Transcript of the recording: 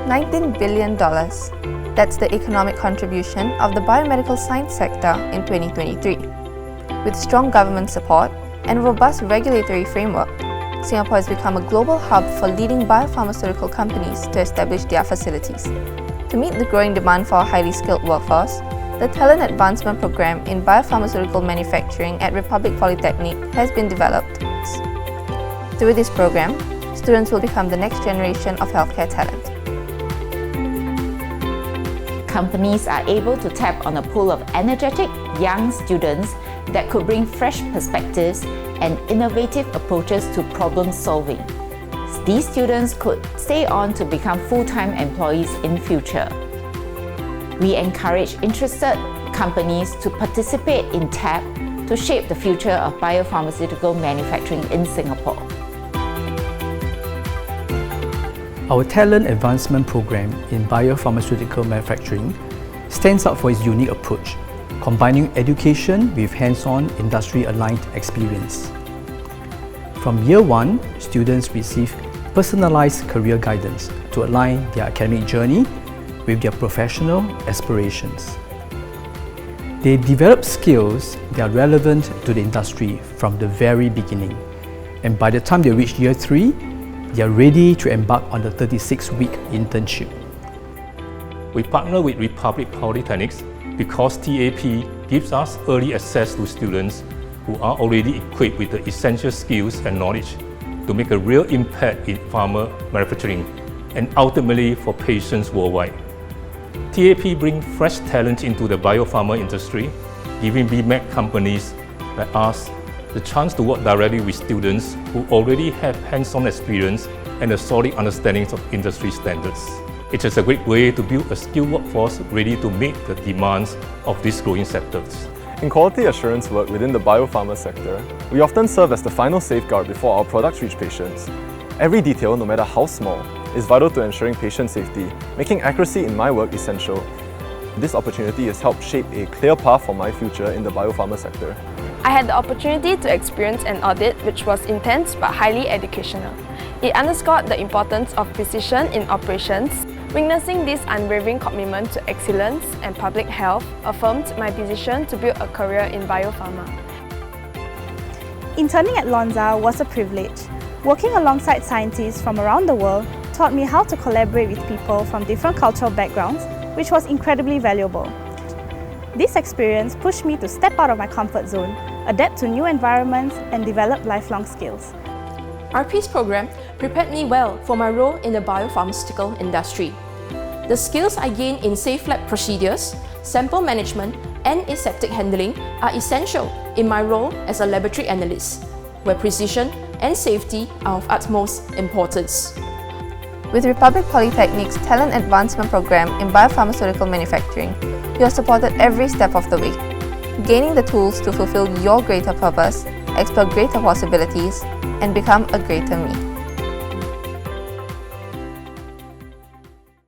$19 billion. That's the economic contribution of the biomedical science sector in 2023. With strong government support and robust regulatory framework, Singapore has become a global hub for leading biopharmaceutical companies to establish their facilities. To meet the growing demand for a highly skilled workforce, the Talent Advancement Program in Biopharmaceutical Manufacturing at Republic Polytechnic has been developed. Through this program, students will become the next generation of healthcare talent. Companies are able to tap on a pool of energetic young students that could bring fresh perspectives and innovative approaches to problem solving. These students could stay on to become full-time employees in future. We encourage interested companies to participate in TAP to shape the future of biopharmaceutical manufacturing in Singapore. Our Talent Advancement Program in Biopharmaceutical Manufacturing stands out for its unique approach, combining education with hands-on industry-aligned experience. From year one, students receive personalized career guidance to align their academic journey with their professional aspirations. They develop skills that are relevant to the industry from the very beginning, and by the time they reach year 3, they are ready to embark on the 36-week internship. We partner with Republic Polytechnics because TAP gives us early access to students who are already equipped with the essential skills and knowledge to make a real impact in pharma manufacturing and ultimately for patients worldwide. TAP brings fresh talent into the biopharma industry, giving BMAC companies like us the chance to work directly with students who already have hands-on experience and a solid understanding of industry standards. It is a great way to build a skilled workforce ready to meet the demands of these growing sectors. In quality assurance work within the biopharma sector, we often serve as the final safeguard before our products reach patients. Every detail, no matter how small, is vital to ensuring patient safety, making accuracy in my work essential. This opportunity has helped shape a clear path for my future in the biopharma sector. I had the opportunity to experience an audit which was intense but highly educational. It underscored the importance of precision in operations. Witnessing this unwavering commitment to excellence and public health affirmed my decision to build a career in biopharma. Interning at Lonza was a privilege. Working alongside scientists from around the world taught me how to collaborate with people from different cultural backgrounds, which was incredibly valuable. This experience pushed me to step out of my comfort zone, adapt to new environments, and develop lifelong skills. Our PEACE program prepared me well for my role in the biopharmaceutical industry. The skills I gained in safe lab procedures, sample management, and aseptic handling are essential in my role as a laboratory analyst, where precision and safety are of utmost importance. With Republic Polytechnic's Talent Advancement Program in Biopharmaceutical Manufacturing, you are supported every step of the way, gaining the tools to fulfill your greater purpose, explore greater possibilities, and become a greater me.